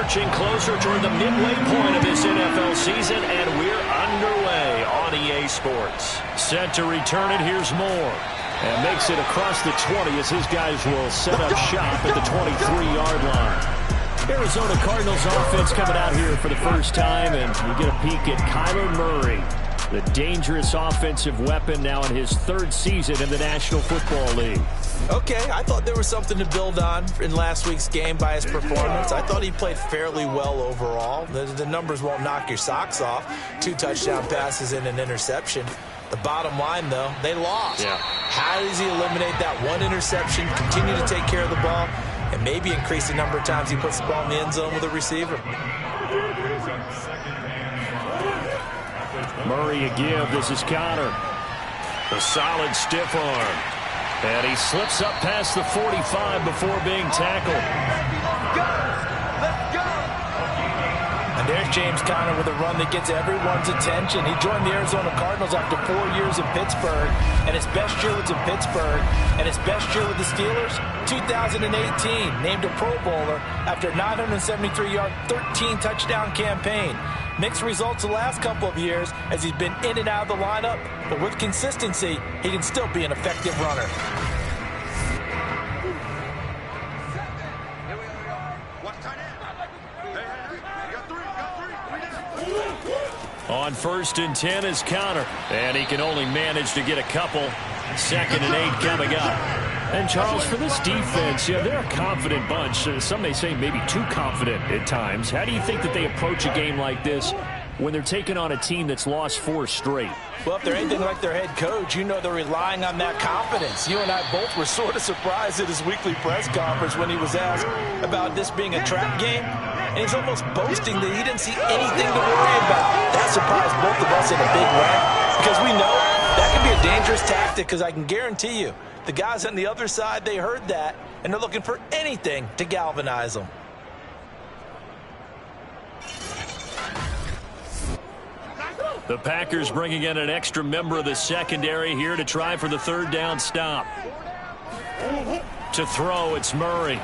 marching closer toward the midway point of this NFL season, and we're underway on EA Sports. Set to return it, here's Moore. And makes it across the 20 as his guys will set up shop at the 23-yard line. Arizona Cardinals offense coming out here for the first time, and we get a peek at Kyler Murray, the dangerous offensive weapon now in his third season in the National Football League. Okay, I thought there was something to build on in last week's game by his performance. I thought he played fairly well overall. The numbers won't knock your socks off. 2 touchdown passes and an interception. The bottom line, though, they lost. Yeah. How does he eliminate that one interception, continue to take care of the ball, and maybe increase the number of times he puts the ball in the end zone with a receiver? Murray a give. This is Connor. A solid stiff arm. And he slips up past the 45 before being tackled. And there's James Conner with a run that gets everyone's attention. He joined the Arizona Cardinals after 4 years in Pittsburgh, and his best year was in Pittsburgh, and his best year with the Steelers, 2018, named a Pro Bowler after a 973-yard, 13-touchdown campaign. Mixed results the last couple of years as he's been in and out of the lineup, but with consistency, he can still be an effective runner. On 1st and 10 is Connor, and he can only manage to get a couple. 2nd and 8 coming up. And Charles, for this defense, they're a confident bunch. Some may say maybe too confident at times. How do you think that they approach a game like this when they're taking on a team that's lost 4 straight? Well, if they're anything like their head coach, you know they're relying on that confidence. You and I both were sort of surprised at his weekly press conference when he was asked about this being a trap game. And he's almost boasting that he didn't see anything to worry about. That surprised both of us in a big way, because we know that can be a dangerous tactic, because I can guarantee you, the guys on the other side, they heard that, and they're looking for anything to galvanize them. The Packers bringing in an extra member of the secondary here to try for the 3rd down stop. To throw, it's Murray.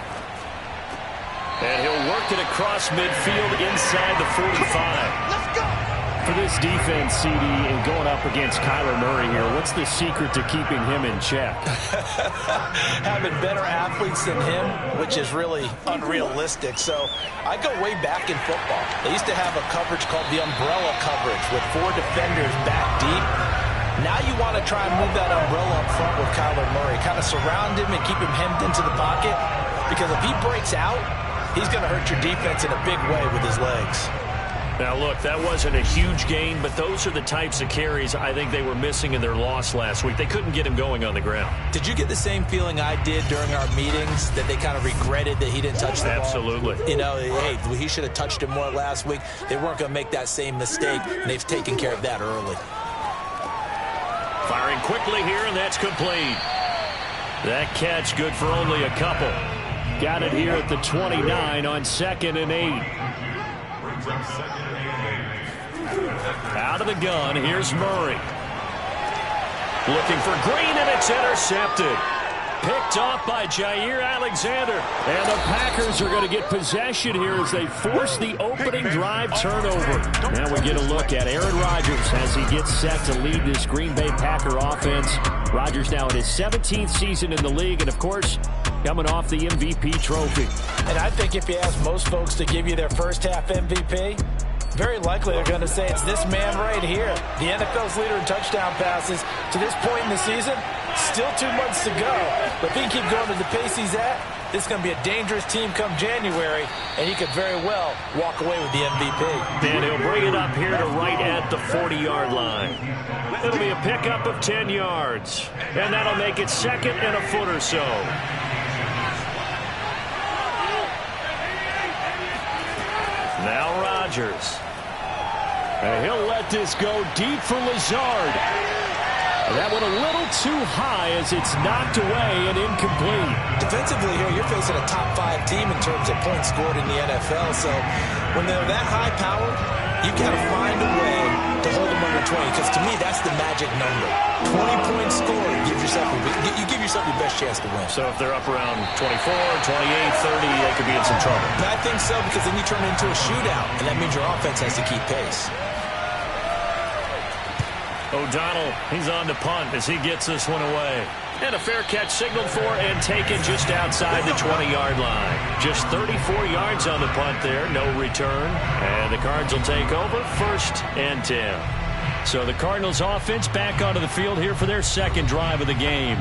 And he'll work it across midfield inside the 45. Let's go! For this defense, CD, and going up against Kyler Murray here, what's the secret to keeping him in check? Having better athletes than him, which is really unrealistic. So I go way back in football. They used to have a coverage called the umbrella coverage with 4 defenders back deep. Now you want to try and move that umbrella up front with Kyler Murray. Kind of surround him and keep him hemmed into the pocket. Because if he breaks out, he's going to hurt your defense in a big way with his legs. Now, look, that wasn't a huge gain, but those are the types of carries I think they were missing in their loss last week. They couldn't get him going on the ground. Did you get the same feeling I did during our meetings, that they kind of regretted that he didn't touch the ball? Absolutely. You know, hey, he should have touched it more last week. They weren't going to make that same mistake, and they've taken care of that early. Firing quickly here, and that's complete. That catch good for only a couple. Got it here at the 29 on 2nd and 8. Out of the gun, here's Murray. Looking for Green, and it's intercepted. Picked off by Jair Alexander. And the Packers are going to get possession here as they force the opening drive turnover. Now we get a look at Aaron Rodgers as he gets set to lead this Green Bay Packer offense. Rodgers now in his 17th season in the league, and of course, coming off the MVP trophy. And I think if you ask most folks to give you their first half MVP, very likely they're going to say it's this man right here. The NFL's leader in touchdown passes to this point in the season. Still 2 months to go. But if he can keep going at the pace he's at, this is going to be a dangerous team come January, and he could very well walk away with the MVP. And he'll bring it up here to right at the 40-yard line. It'll be a pickup of 10 yards. And that'll make it 2nd and a foot or so. Now Rodgers. And he'll let this go deep for Lazard. And that went a little too high as it's knocked away and incomplete. Defensively here, you're facing a top 5 team in terms of points scored in the NFL. So when they're that high-powered, you've got to find a way to hold them under 20 20, because to me, that's the magic number. 20-point score, you give yourself your best chance to win. So if they're up around 24, 28, 30, they could be in some trouble. I think so, because then you turn it into a shootout, and that means your offense has to keep pace. O'Donnell, he's on to punt as he gets this one away. And a fair catch signaled for and taken just outside the 20-yard line. Just 34 yards on the punt there, no return. And the Cards will take over, 1st and 10. So the Cardinals offense back onto the field here for their second drive of the game.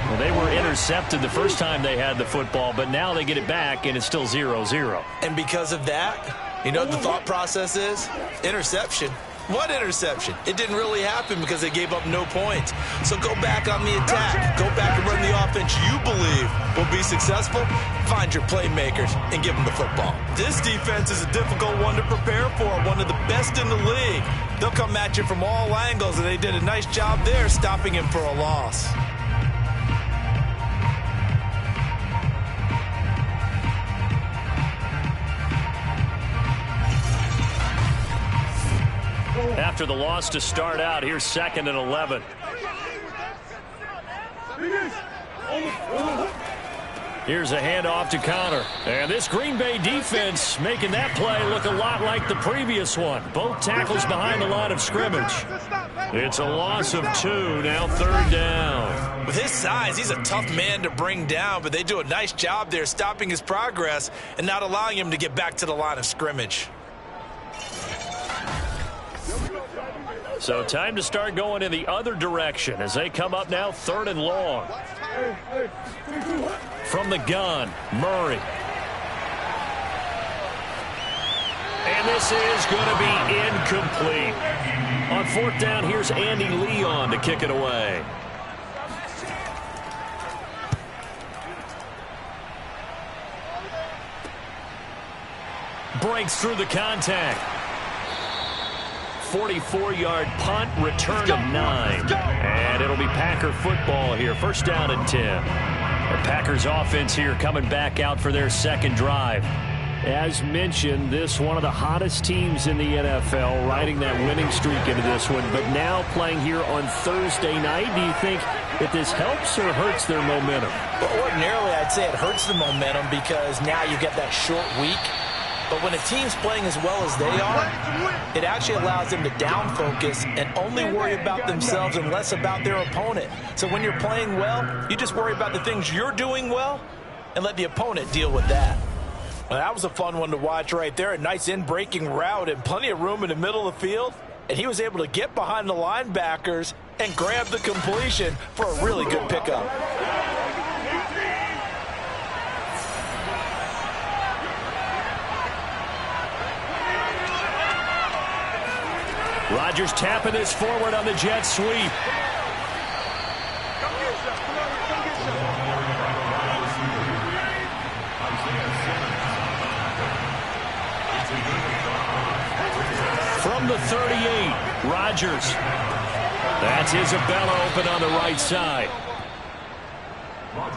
Well, they were intercepted the first time they had the football, but now they get it back and it's still 0-0. And because of that, you know what the thought process is? Interception. What interception? It didn't really happen because they gave up no points. So go back on the attack. Go back and run the offense you believe will be successful. Find your playmakers and give them the football. This defense is a difficult one to prepare for, one of the best in the league. They'll come at you from all angles, and they did a nice job there stopping him for a loss. After the loss to start out, here's 2nd and 11. Here's a handoff to Conner. And this Green Bay defense making that play look a lot like the previous one. Both tackles behind the line of scrimmage. It's a loss of 2, now 3rd down. With his size, he's a tough man to bring down, but they do a nice job there stopping his progress and not allowing him to get back to the line of scrimmage. So time to start going in the other direction as they come up now 3rd and long. From the gun, Murray. And this is going to be incomplete. On 4th down, here's Andy Leon to kick it away. Breaks through the contact. 44-yard punt, return of 9. And it'll be Packer football here. 1st down and 10. The Packers offense here coming back out for their second drive. As mentioned, this one of the hottest teams in the NFL, riding that winning streak into this one, but now playing here on Thursday night. Do you think that this helps or hurts their momentum? Well, ordinarily, I'd say it hurts the momentum because now you get that short week. But when a team's playing as well as they are, it actually allows them to down focus and only worry about themselves and less about their opponent. So when you're playing well, you just worry about the things you're doing well and let the opponent deal with that. Well, that was a fun one to watch right there. A nice in-breaking route and plenty of room in the middle of the field. And he was able to get behind the linebackers and grab the completion for a really good pickup. Rodgers tapping this forward on the jet sweep. From the 38, Rodgers. That's Isabella open on the right side.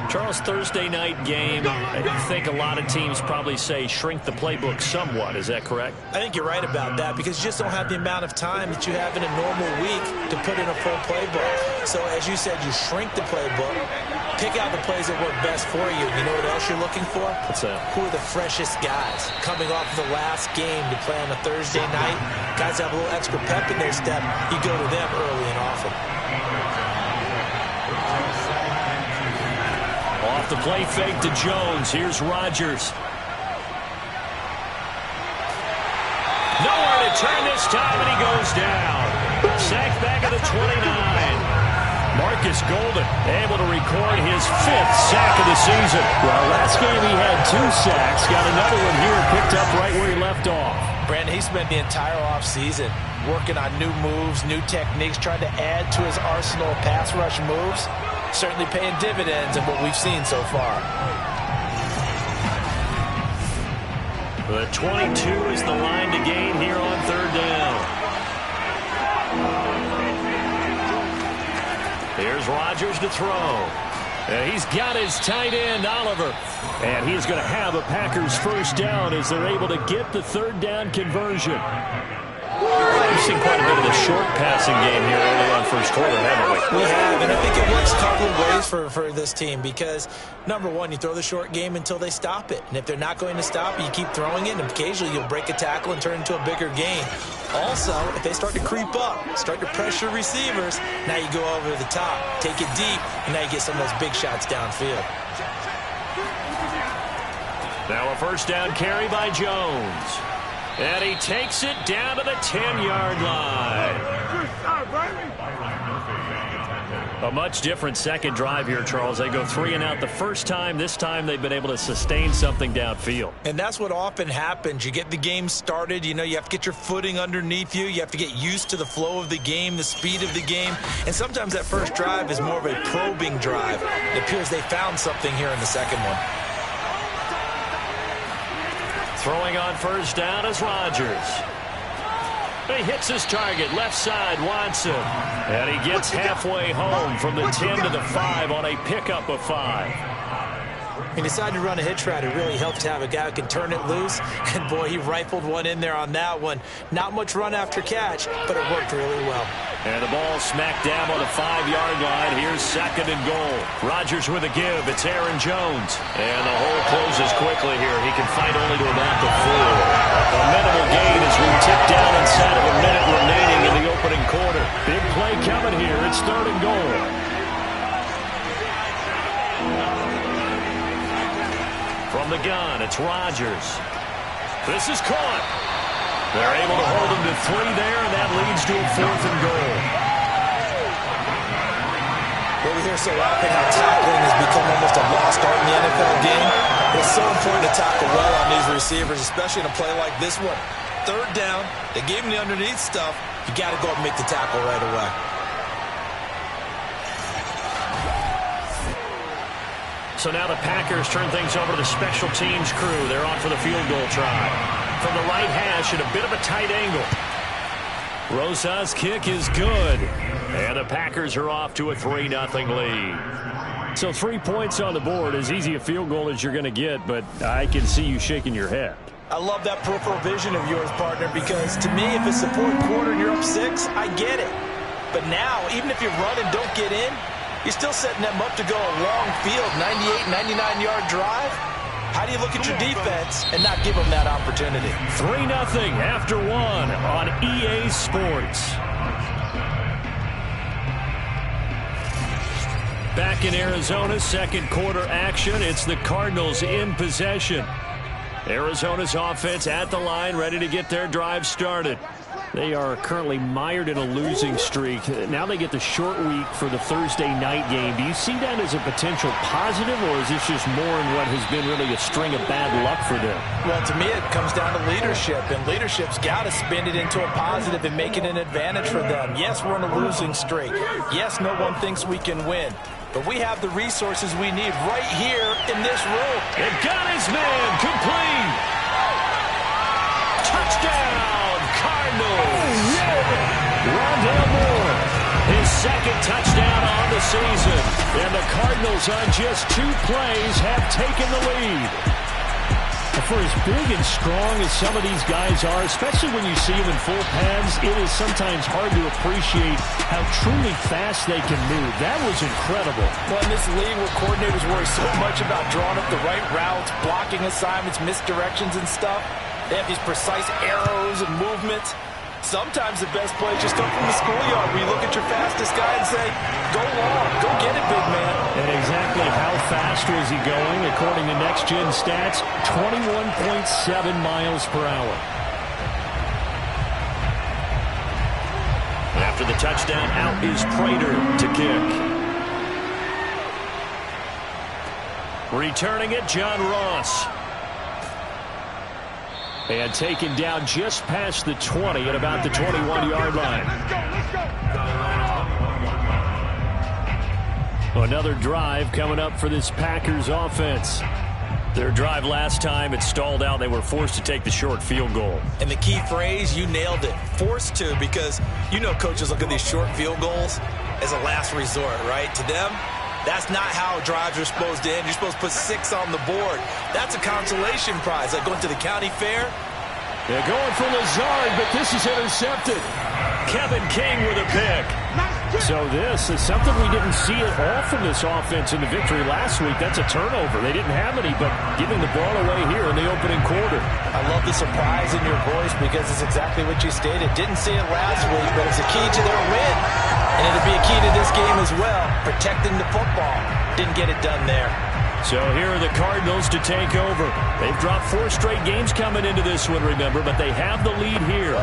Charles, Thursday night game, I think a lot of teams probably say shrink the playbook somewhat. Is that correct? I think you're right about that because you just don't have the amount of time that you have in a normal week to put in a full playbook. So as you said, you shrink the playbook, pick out the plays that work best for you. You know what else you're looking for? What's that? Who are the freshest guys coming off the last game to play on a Thursday night? Guys have a little extra pep in their step. You go to them early and often. Off the play fake to Jones. Here's Rodgers. Nowhere to turn this time, and he goes down. Sacked back at the 29. Marcus Golden able to record his 5th sack of the season. Well, last game he had 2 sacks. Got another one here picked up right where he left off. Brandon, he spent the entire offseason working on new moves, new techniques, trying to add to his arsenal of pass rush moves. Certainly paying dividends in what we've seen so far. The 22 is the line to gain here on 3rd down. Here's Rodgers to throw. And he's got his tight end, Oliver. And he's going to have a Packers 1st down as they're able to get the 3rd down conversion. We've seen quite a bit of the short passing game here early on first quarter, haven't we? We have, and I think it works a couple of ways for this team because, number one, you throw the short game until they stop it. And if they're not going to stop it, you keep throwing it, and occasionally you'll break a tackle and turn it into a bigger gain. Also, if they start to creep up, start to pressure receivers, now you go over the top, take it deep, and now you get some of those big shots downfield. Now a first down carry by Jones. And he takes it down to the 10-yard line. A much different second drive here, Charles. They go 3 and out the first time. This time they've been able to sustain something downfield. And that's what often happens. You get the game started. You know, you have to get your footing underneath you. You have to get used to the flow of the game, the speed of the game. And sometimes that first drive is more of a probing drive. It appears they found something here in the second one. Throwing on first down is Rodgers. He hits his target, left side, Watson. And he gets halfway home from the 10 to the 5 on a pickup of 5. He decided to run a hitch route. It really helps to have a guy who can turn it loose. And, boy, he rifled one in there on that one. Not much run after catch, but it worked really well. And the ball smacked down on the 5-yard line. Here's second and goal. Rodgers with a give. It's Aaron Jones. And the hole closes quickly here. He can fight only to about the 4. A minimal gain as we tip down inside of a minute remaining in the opening quarter. Big play coming here. It's third and goal. From the gun, it's Rodgers. This is caught. They're able to hold him to 3 there, and that leads to a 4th and goal. Well, we hear so often how tackling has become almost a lost art in the NFL game. It's so important to tackle well on these receivers, especially in a play like this one. Third down, they gave him the underneath stuff. You got to go up and make the tackle right away. So now the Packers turn things over to the special teams crew. They're on for the field goal try. From the right hash at a bit of a tight angle. Rosa's kick is good. And the Packers are off to a 3-0 lead. So 3 points on the board, as easy a field goal as you're going to get, but I can see you shaking your head. I love that peripheral vision of yours, partner, because to me, if it's the 4th quarter and you're up 6, I get it. But now, even if you run and don't get in, you're still setting them up to go a long field, 98, 99-yard drive. How do you look at your defense and not give them that opportunity? 3-0 after 1 on EA Sports. Back in Arizona, second quarter action. It's the Cardinals in possession. Arizona's offense at the line, ready to get their drive started. They are currently mired in a losing streak. Now they get the short week for the Thursday night game. Do you see that as a potential positive, or is this just more in what has been really a string of bad luck for them? Well, to me, it comes down to leadership, and leadership's got to spin it into a positive and make it an advantage for them. Yes, we're on a losing streak. Yes, no one thinks we can win. But we have the resources we need right here in this room. It got his man complete. Touchdown, Cardinals. Rondale Moore, his second touchdown on the season. And the Cardinals on just 2 plays have taken the lead. For as big and strong as some of these guys are, especially when you see them in full pads, it is sometimes hard to appreciate how truly fast they can move. That was incredible. Well, in this league where coordinators worry so much about drawing up the right routes, blocking assignments, misdirections and stuff, they have these precise arrows and movements. Sometimes the best plays just come from the schoolyard where you look at your fastest guy and say, go long, go get it, big man. And exactly how fast was he going? According to Next Gen Stats, 21.7 miles per hour. After the touchdown, out is Prater to kick. Returning it, John Ross. And taken down just past the 20 at about the 21-yard line. Another drive coming up for this Packers offense. Their drive last time, it stalled out. They were forced to take the short field goal. And the key phrase, you nailed it. Forced to, because you know coaches look at these short field goals as a last resort, right? To them, that's not how drives are supposed to end. You're supposed to put 6 on the board. That's a consolation prize. Like going to the county fair, They're going for Lazard, but this is intercepted. Kevin King with a pick. So this is something we didn't see at all from this offense in the victory last week. That's a turnover. They didn't have any, but giving the ball away here in the opening quarter. I love the surprise in your voice because it's exactly what you stated. Didn't see it last week, but it's a key to their win. And it'll be a key to this game as well, protecting the football. Didn't get it done there. So here are the Cardinals to take over. They've dropped 4 straight games coming into this one, remember, but they have the lead here.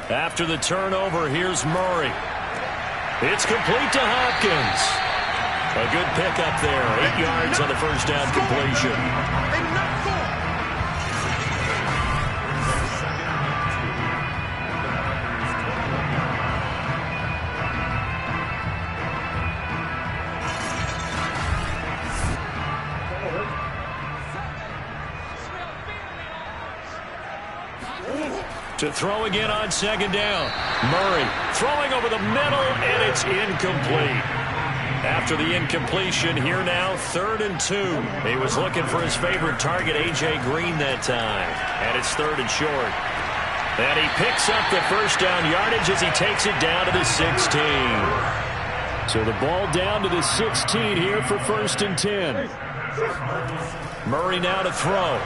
After the turnover, here's Murray. It's complete to Hopkins. A good pickup there. 8 yards on the first down completion. To throw again on second down. Murray throwing over the middle, and it's incomplete. After the incompletion, here now, 3rd and 2. He was looking for his favorite target, A.J. Green, that time. And it's 3rd and short. And he picks up the first down yardage as he takes it down to the 16. So the ball down to the 16 here for 1st and 10. Murray now to throw.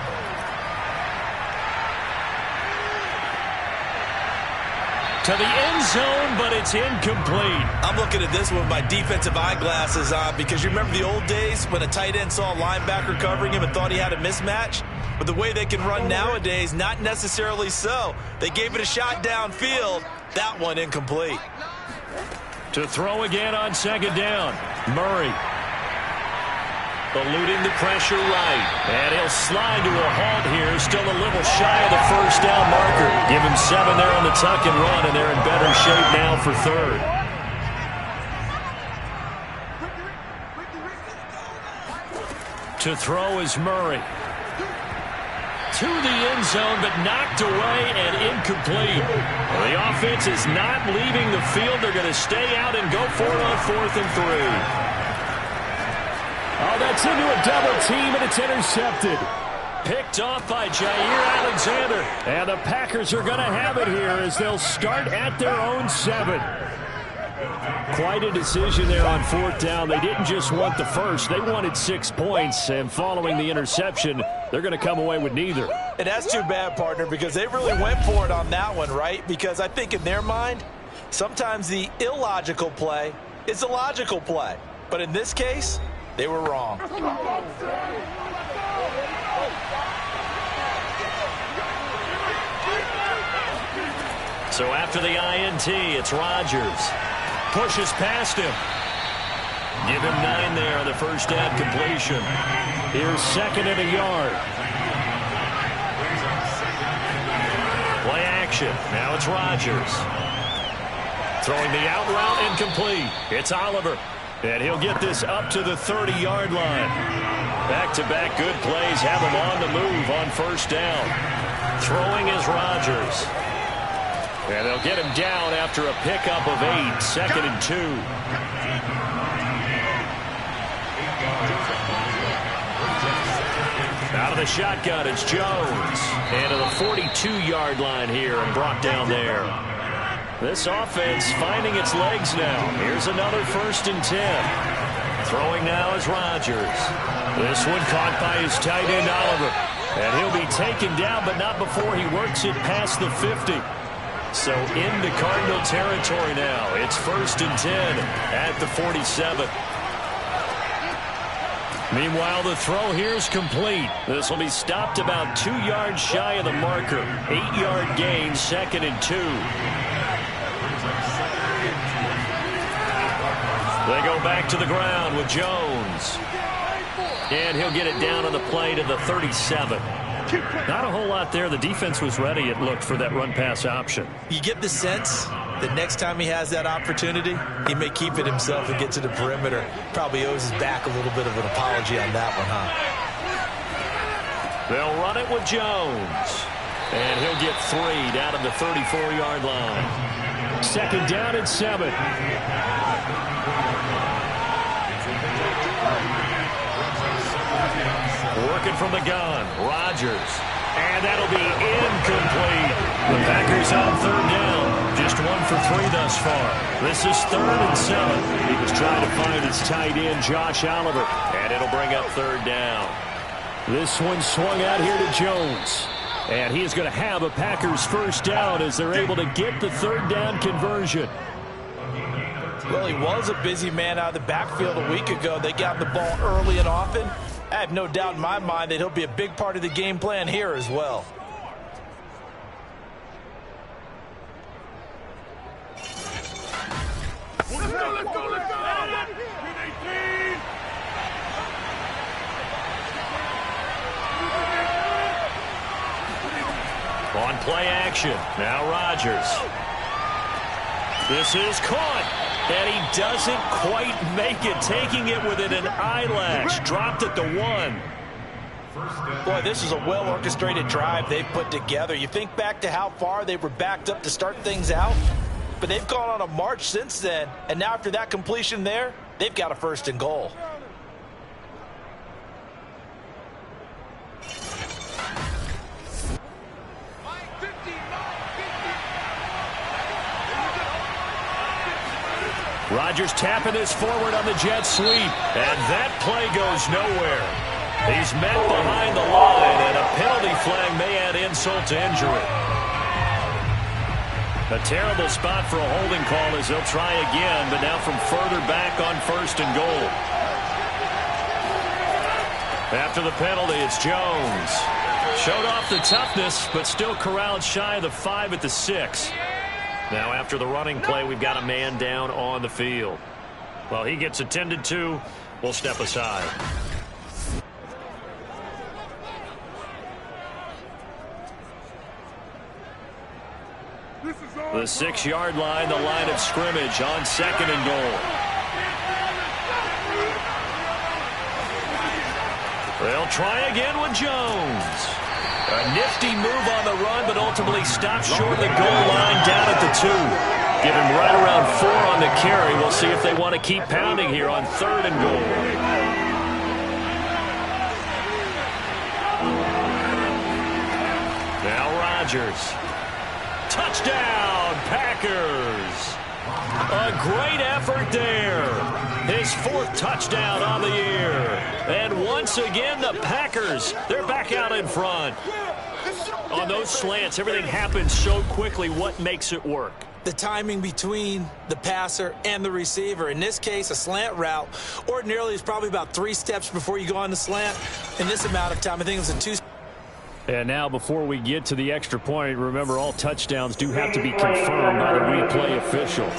To the end zone, but it's incomplete. I'm looking at this with my defensive eyeglasses on because you remember the old days when a tight end saw a linebacker covering him and thought he had a mismatch? But the way they can run nowadays, not necessarily so. They gave it a shot downfield. That one incomplete. To throw again on second down. Murray. Eluding the pressure right. And he'll slide to a halt here. Still a little shy of the first down marker. Give him 7 there on the tuck and run, and they're in better shape now for 3rd. To throw is Murray. To the end zone, but knocked away and incomplete. Well, the offense is not leaving the field. They're going to stay out and go for it on 4th and 3. Oh, that's into a double team, and it's intercepted. Picked off by Jair Alexander. And the Packers are going to have it here as they'll start at their own 7. Quite a decision there on 4th down. They didn't just want the first. They wanted 6 points, and following the interception, they're going to come away with neither. And that's too bad, partner, because they really went for it on that one, right? Because I think in their mind, sometimes the illogical play is a logical play. But in this case, they were wrong. So after the INT, it's Rodgers. Pushes past him. Give him 9 there on the first down completion. Here's 2nd and a yard. Play action. Now it's Rodgers. Throwing the out route incomplete. It's Oliver. And he'll get this up to the 30-yard line. Back-to-back good plays have him on the move on first down. Throwing is Rodgers. And they'll get him down after a pickup of 8, 2nd and 2. Out of the shotgun, it's Jones. And to the 42-yard line here and brought down there. This offense finding its legs now. Here's another 1st and 10. Throwing now is Rodgers. This one caught by his tight end, Oliver. And he'll be taken down, but not before he works it past the 50. So into Cardinal territory now. It's 1st and 10 at the 47. Meanwhile, the throw here is complete. This will be stopped about 2 yards shy of the marker. 8-yard gain, 2nd and 2. They go back to the ground with Jones. And he'll get it down on the play to the 37. Not a whole lot there. The defense was ready, it looked, for that run-pass option. You get the sense that next time he has that opportunity, he may keep it himself and get to the perimeter. Probably owes his back a little bit of an apology on that one, huh? They'll run it with Jones. And he'll get 3 down at the 34-yard line. 2nd down and 7. Working from the gun, Rodgers. And that'll be incomplete. The Packers on third down. Just 1 for 3 thus far. This is 3rd and 7. He was trying to find his tight end, Josh Oliver. And it'll bring up third down. This one swung out here to Jones. And he is going to have a Packers first down as they're able to get the third down conversion. Well, he was a busy man out of the backfield a week ago. They got the ball early and often. I have no doubt in my mind that he'll be a big part of the game plan here as well. Let's go, let's go, let's go! On play action, now Rodgers. This is caught, and he doesn't quite make it, taking it within an eyelash. Dropped at the 1. Boy, this is a well-orchestrated drive they've put together. You think back to how far they were backed up to start things out, but they've gone on a march since then, and now after that completion there, they've got a 1st and goal. Rodgers tapping this forward on the jet sweep, and that play goes nowhere. He's met behind the line, and a penalty flag may add insult to injury. A terrible spot for a holding call as they'll try again, but now from further back on 1st and goal. After the penalty, it's Jones. Showed off the toughness, but still corralled shy of the 5 at the 6. Now after the running play, we've got a man down on the field. Well, he gets attended to. We'll step aside. The 6-yard line, the line of scrimmage on 2nd and goal. They'll try again with Jones. A nifty move on the run, but ultimately stopped short of the goal line down at the 2. Give him right around 4 on the carry. We'll see if they want to keep pounding here on 3rd and goal. Now Rodgers. Touchdown, Packers. A great effort there. His 4th touchdown on the year. And once again, the Packers, they're back out in front. On those slants, everything happens so quickly. What makes it work? The timing between the passer and the receiver. In this case, a slant route ordinarily is probably about 3 steps before you go on the slant. In this amount of time, I think it was a 2. And now before we get to the extra point, remember all touchdowns do have to be confirmed by the replay official.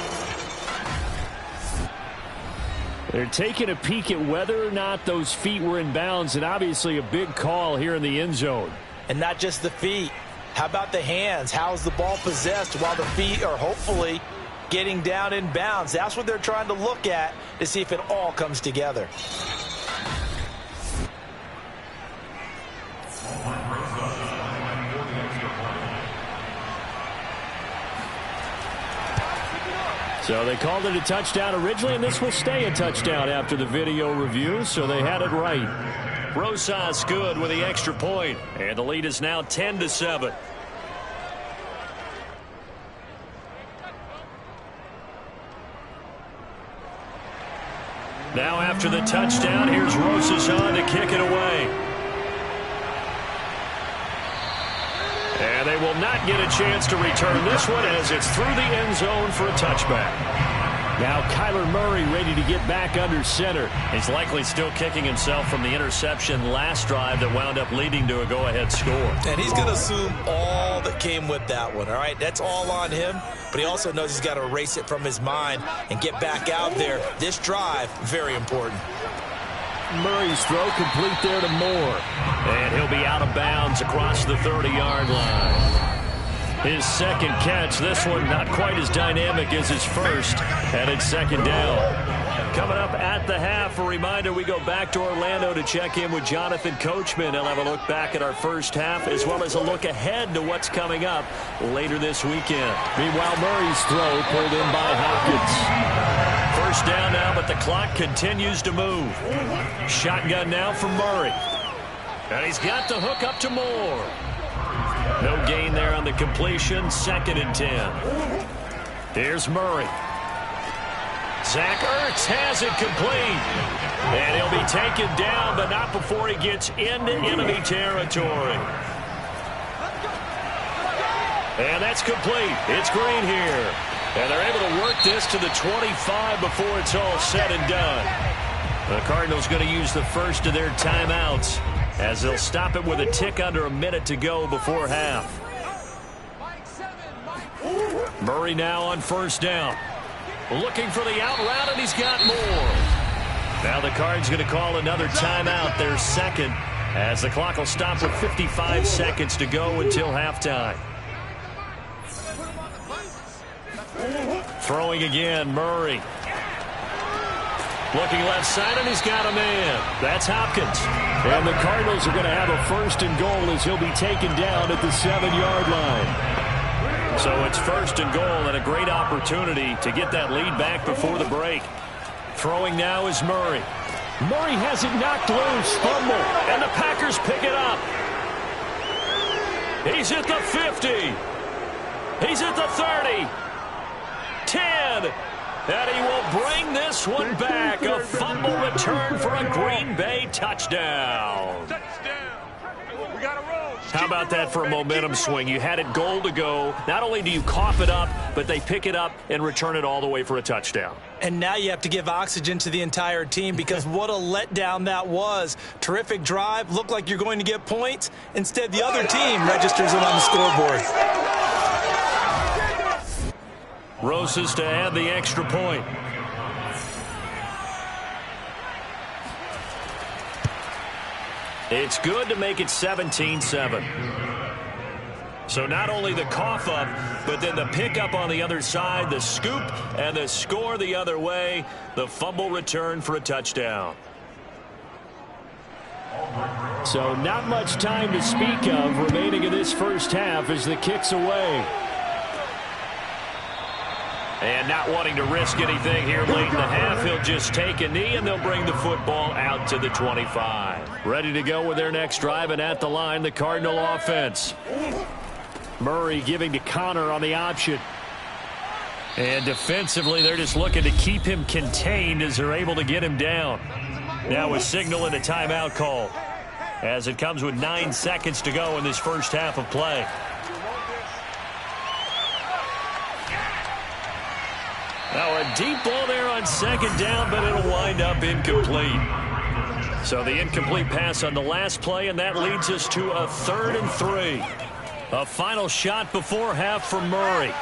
They're taking a peek at whether or not those feet were in bounds, and obviously a big call here in the end zone. And not just the feet. How about the hands? How's the ball possessed while the feet are hopefully getting down in bounds? That's what they're trying to look at to see if it all comes together. So they called it a touchdown originally, and this will stay a touchdown after the video review, so they had it right. Rosas good with the extra point, and the lead is now 10-7. Now after the touchdown, here's Rosas on to kick it away. And they will not get a chance to return this one as it's through the end zone for a touchback. Now Kyler Murray ready to get back under center. He's likely still kicking himself from the interception last drive that wound up leading to a go-ahead score. And he's going to assume all that came with that one, all right? That's all on him, but he also knows he's got to erase it from his mind and get back out there. This drive, very important. Murray's throw complete there to Moore. And he'll be out of bounds across the 30-yard line. His second catch, this one not quite as dynamic as his first, and it's second down. Coming up at the half, a reminder, we go back to Orlando to check in with Jonathan Coachman. He'll have a look back at our first half as well as a look ahead to what's coming up later this weekend. Meanwhile, Murray's throw pulled in by Hopkins. first down now, but the clock continues to move. Shotgun now from Murray. And he's got the hook up to Moore. No gain there on the completion. 2nd and 10. Here's Murray. Zach Ertz has it complete. And he'll be taken down, but not before he gets into enemy territory. And that's complete. It's Green here. And they're able to work this to the 25 before it's all said and done. The Cardinals going to use the first of their timeouts as they'll stop it with a tick under a minute to go before half. Murray now on first down. Looking for the out route, and he's got more. Now the Cards going to call another timeout, their second, as the clock will stop with 55 seconds to go until halftime. Throwing again, Murray. Looking left side, and he's got a man. That's Hopkins. And the Cardinals are going to have a 1st and goal as he'll be taken down at the 7-yard line. So it's 1st and goal, and a great opportunity to get that lead back before the break. Throwing now is Murray. Murray has it knocked loose. Fumble, and the Packers pick it up. He's at the 50. He's at the 30. 10. And he will bring this one back. A fumble return for a Green Bay touchdown. We got to roll. How about that for a momentum swing? You had it goal to go. Not only do you cough it up, but they pick it up and return it all the way for a touchdown. And now you have to give oxygen to the entire team because what a letdown that was. Terrific drive. Looked like you're going to get points. Instead, the other team registers it on the scoreboard. Rosas to add the extra point. It's good to make it 17-7. So not only the cough up, but then the pickup on the other side, the scoop, and the score the other way. The fumble return for a touchdown. So not much time to speak of remaining in this first half as the kick's away. And not wanting to risk anything here late in the half, he'll just take a knee, and they'll bring the football out to the 25. Ready to go with their next drive, and at the line, the Cardinal offense. Murray giving to Connor on the option. And defensively, they're just looking to keep him contained as they're able to get him down. Now a signal and a timeout call as it comes with 9 seconds to go in this first half of play. Now a deep ball there on 2nd down, but it'll wind up incomplete. So the incomplete pass on the last play, and that leads us to a 3rd and 3. A final shot before half from Murray.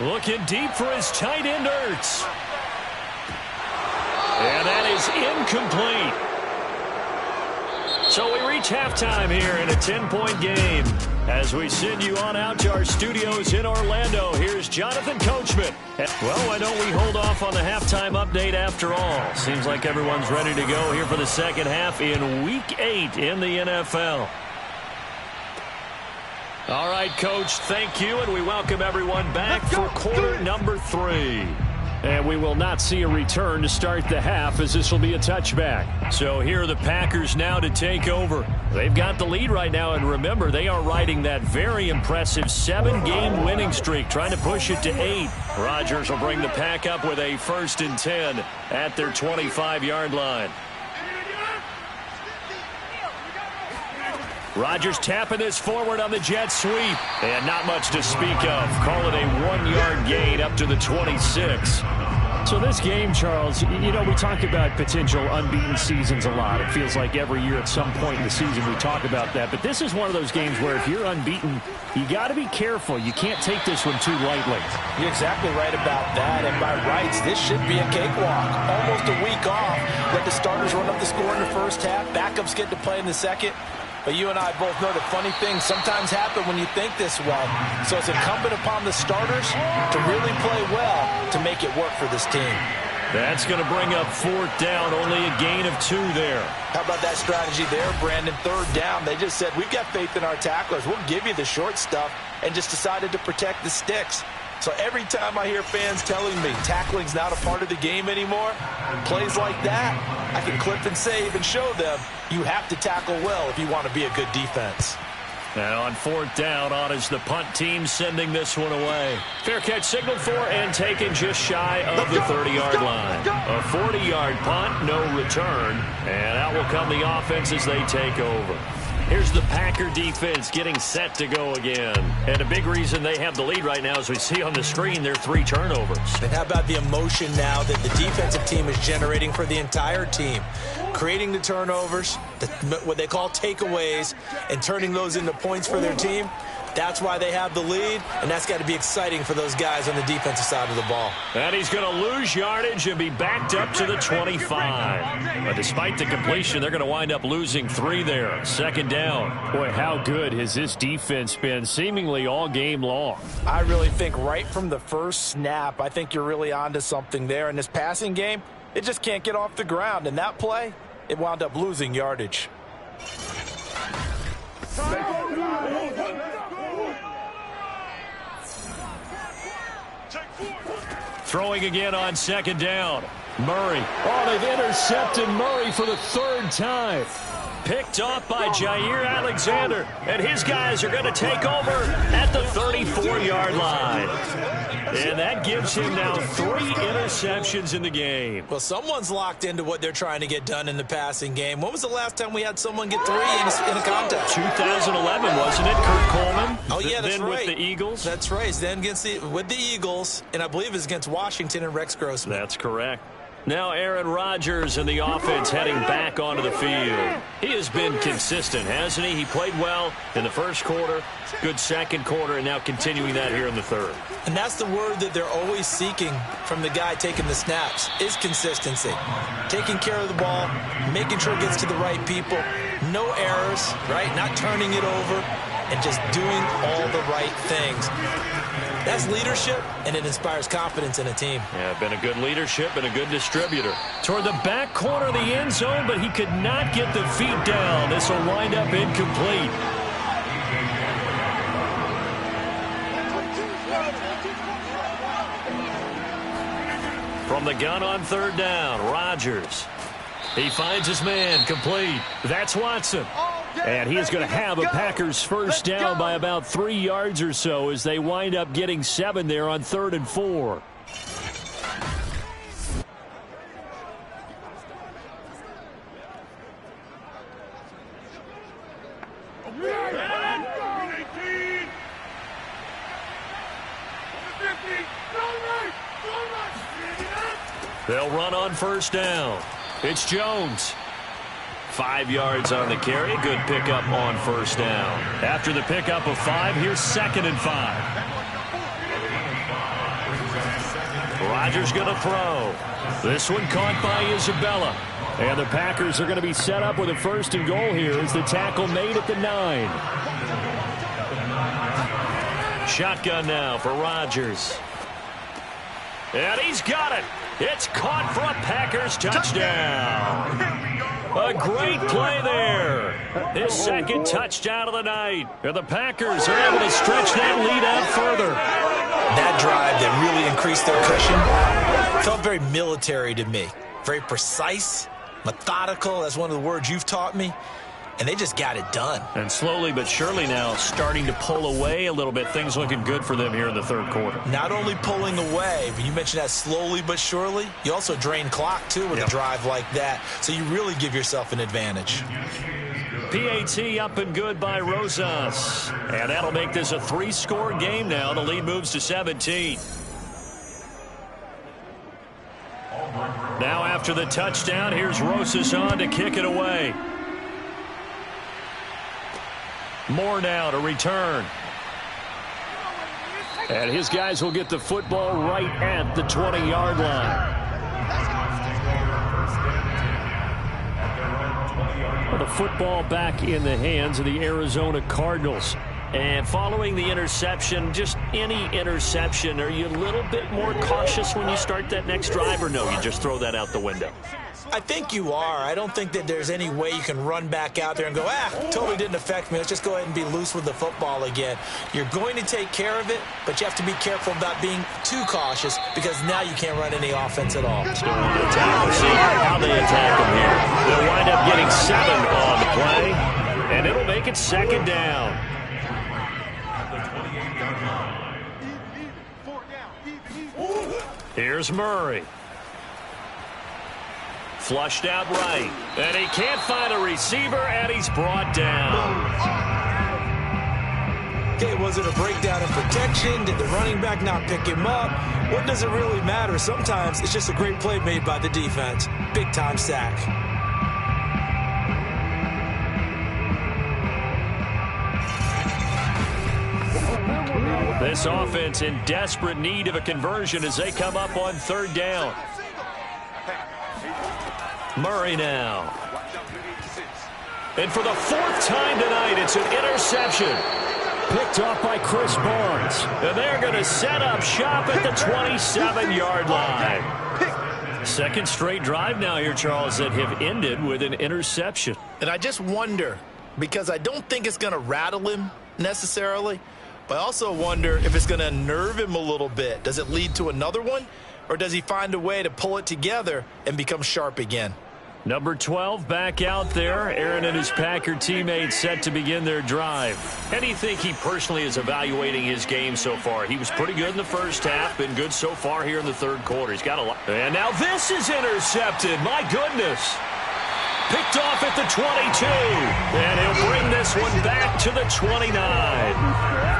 Looking deep for his tight end, Ertz. And that is incomplete. So we reach halftime here in a 10-point game. As we send you on out to our studios in Orlando, here's Jonathan Coachman. Well, why don't we hold off on the halftime update after all? Seems like everyone's ready to go here for the second half in Week 8 in the NFL. All right, Coach, thank you, and we welcome everyone back for quarter number 3. And we will not see a return to start the half, as this will be a touchback. So here are the Packers now to take over. They've got the lead right now, and remember, they are riding that very impressive 7-game winning streak, trying to push it to 8. Rodgers will bring the pack up with a 1st and 10 at their 25-yard line. Rodgers tapping this forward on the jet sweep. And not much to speak of. Call it a 1-yard gain up to the 26. So this game, Charles, you know, we talk about potential unbeaten seasons a lot. It feels like every year at some point in the season we talk about that. But this is one of those games where if you're unbeaten, you got to be careful. You can't take this one too lightly. You're exactly right about that. And by rights, this should be a cakewalk. Almost a week off. Let the starters run up the score in the first half. Backups get to play in the second. But you and I both know that funny things sometimes happen when you think this way. So it's incumbent upon the starters to really play well to make it work for this team. That's going to bring up 4th down, only a gain of 2 there. How about that strategy there, Brandon? 3rd down, they just said, we've got faith in our tacklers. We'll give you the short stuff, and just decided to protect the sticks. So every time I hear fans telling me tackling's not a part of the game anymore, plays like that, I can clip and save and show them you have to tackle well if you want to be a good defense. Now on 4th down, on is the punt team sending this one away. Fair catch signaled for and taken just shy of the 30-yard line. A 40-yard punt, no return. And out will come the offense as they take over. Here's the Packer defense getting set to go again. And a big reason they have the lead right now, as we see on the screen, their 3 turnovers. And how about the emotion now that the defensive team is generating for the entire team? Creating the turnovers, what they call takeaways, and turning those into points for their team. That's why they have the lead, and that's got to be exciting for those guys on the defensive side of the ball. And he's going to lose yardage and be backed up to the 25. But despite the completion, they're going to wind up losing 3 there. 2nd down. Boy, how good has this defense been seemingly all game long? I really think right from the first snap, I think you're really onto something there. In this passing game, it just can't get off the ground. And that play, it wound up losing yardage. Throwing again on 2nd down. Murray. Oh, they've intercepted Murray for the 3rd time. Picked off by Jair Alexander. And his guys are going to take over at the 34-yard line. And that gives him now 3 interceptions in the game. Well, someone's locked into what they're trying to get done in the passing game. When was the last time we had someone get 3 in a contest? 2011, wasn't it, Kurt Coleman? Oh, yeah, that's then right. With the Eagles? That's right. Then with the Eagles, and I believe it's against Washington and Rex Grossman. That's correct. Now Aaron Rodgers and the offense heading back onto the field. He has been consistent, hasn't he? He played well in the first quarter, good 2nd quarter, and now continuing that here in the 3rd. And that's the word that they're always seeking from the guy taking the snaps, is consistency. Taking care of the ball, making sure it gets to the right people, no errors, right? Not turning it over, and just doing all the right things. That's leadership, and it inspires confidence in a team. Yeah, been a good leadership and a good distributor. Toward the back corner of the end zone, but he could not get the feet down. This will wind up incomplete. From the gun on 3rd down, Rodgers. He finds his man, complete. That's Watson. And he is going to have a Packers 1st down by about 3 yards or so as they wind up getting 7 there on 3rd and 4. They'll run on 1st down. It's Jones. 5 yards on the carry. Good pickup on 1st down. After the pickup of 5, here's 2nd and 5. Rodgers going to throw. This one caught by Isabella. And the Packers are going to be set up with a 1st and goal here as the tackle made at the 9. Shotgun now for Rodgers. And he's got it. It's caught for a Packers touchdown. A great play there. His 2nd touchdown of the night. And the Packers are able to stretch that lead out further. That drive that really increased their cushion felt very military to me. Very precise, methodical. That's one of the words you've taught me. And they just got it done. And slowly but surely now starting to pull away a little bit. Things looking good for them here in the 3rd quarter. Not only pulling away, but you mentioned that slowly but surely. You also drain clock, too, with a drive like that. So you really give yourself an advantage. PAT up and good by Rosas. And that'll make this a 3-score game now. The lead moves to 17. Now after the touchdown, here's Rosas on to kick it away. Moore now to return. And his guys will get the football right at the 20-yard line. Well, the football back in the hands of the Arizona Cardinals. And following the interception, just any interception, are you a little bit more cautious when you start that next drive, or no, you just throw that out the window? I think you are. I don't think that there's any way you can run back out there and go, totally didn't affect me. Let's just go ahead and be loose with the football again. You're going to take care of it, but you have to be careful about being too cautious because now you can't run any offense at all. Still want to attack. We'll see how they attack them here. They'll wind up getting 7 on the play, and it'll make it 2nd down. Here's Murray. Flushed out right. And he can't find a receiver, and he's brought down. Okay, was it a breakdown in protection? Did the running back not pick him up? What does it really matter? Sometimes it's just a great play made by the defense. Big-time sack. This offense in desperate need of a conversion as they come up on 3rd down. Murray now. And for the 4th time tonight, it's an interception. Picked off by Chris Barnes. And they're going to set up shop at the 27-yard line. Second straight drive now here, Charles, that have ended with an interception. And I just wonder, because I don't think it's going to rattle him necessarily, but I also wonder if it's going to unnerve him a little bit. Does it lead to another one? Or does he find a way to pull it together and become sharp again? Number 12 back out there. Aaron and his Packer teammates set to begin their drive. How do you think he personally is evaluating his game so far? He was pretty good in the first half, been good so far here in the 3rd quarter. He's got a lot. And now this is intercepted. My goodness. Picked off at the 22. And he'll bring this one back to the 29.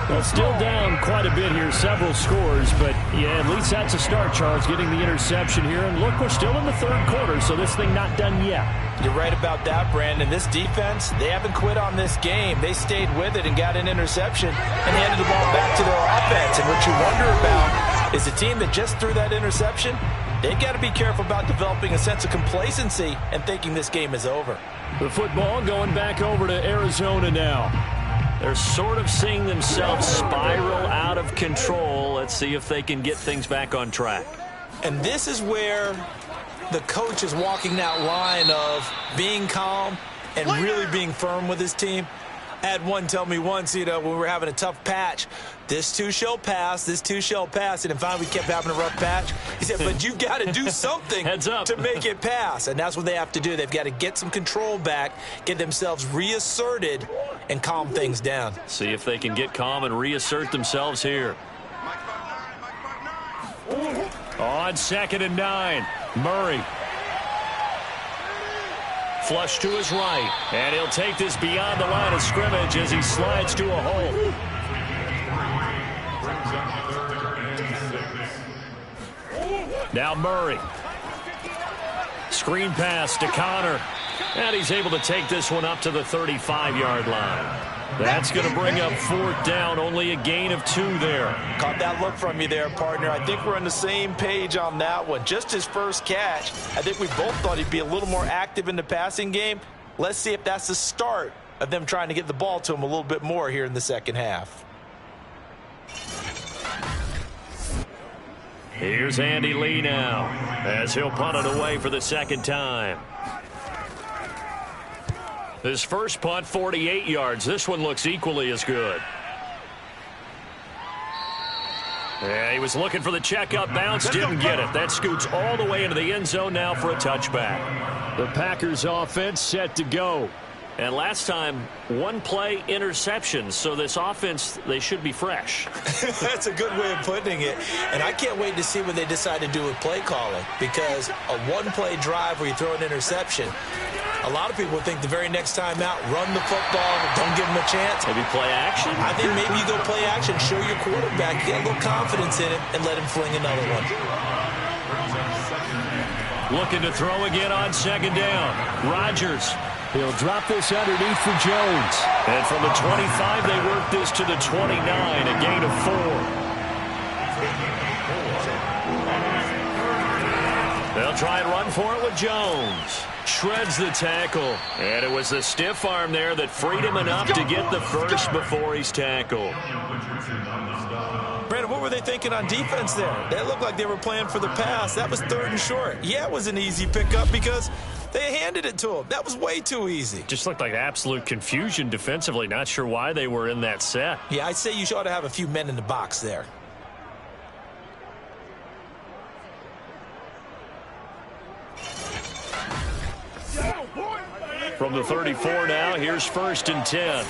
Well, still down quite a bit here, several scores, but yeah, at least that's a start, Charles, getting the interception here. And look, we're still in the 3rd quarter, so this thing not done yet. You're right about that, Brandon. This defense, they haven't quit on this game. They stayed with it and got an interception and handed the ball back to their offense. And what you wonder about is the team that just threw that interception, they've got to be careful about developing a sense of complacency and thinking this game is over. The football going back over to Arizona now. They're sort of seeing themselves spiral out of control. Let's see if they can get things back on track. And this is where the coach is walking that line of being calm and really being firm with his team. I had one tell me once, when we were having a tough patch, this too shall pass, this too shall pass. And finally we kept having a rough patch. He said, but you got to do something to make it pass. And that's what they have to do. They've got to get some control back, get themselves reasserted, and calm things down. See if they can get calm and reassert themselves here. On 2nd and 9, Murray. Flush to his right, and he'll take this beyond the line of scrimmage as he slides to a hole. Now Murray. Screen pass to Connor, and he's able to take this one up to the 35-yard line. That's going to bring up 4th down, only a gain of 2 there. Caught that look from you there, partner. I think we're on the same page on that one. Just his first catch. I think we both thought he'd be a little more active in the passing game. Let's see if that's the start of them trying to get the ball to him a little bit more here in the 2nd half. Here's Andy Lee now as he'll punt it away for the 2nd time. His first punt, 48 yards. This one looks equally as good. Yeah, he was looking for the checkup bounce, didn't get it. That scoots all the way into the end zone now for a touchback. The Packers offense set to go. And last time, 1 play interception. So this offense, they should be fresh. That's a good way of putting it. And I can't wait to see what they decide to do with play calling. Because a 1-play drive where you throw an interception, a lot of people think the very next time out, run the football, don't give them a chance. Maybe play action? I think maybe you go play action, show your quarterback, get a little confidence in it, and let him fling another one. Looking to throw again on 2nd down. Rodgers. He'll drop this underneath for Jones. And from the 25, they work this to the 29, a gain of 4. They'll try and run for it with Jones. shreds the tackle. And it was the stiff arm there that freed him enough to get the first before he's tackled. Brandon, what were they thinking on defense there? They looked like they were playing for the pass. That was 3rd and short. Yeah, it was an easy pickup because they handed it to him. That was way too easy. Just looked like absolute confusion defensively. Not sure why they were in that set. Yeah, I'd say you ought to have a few men in the box there. From the 34 now, here's 1st and 10.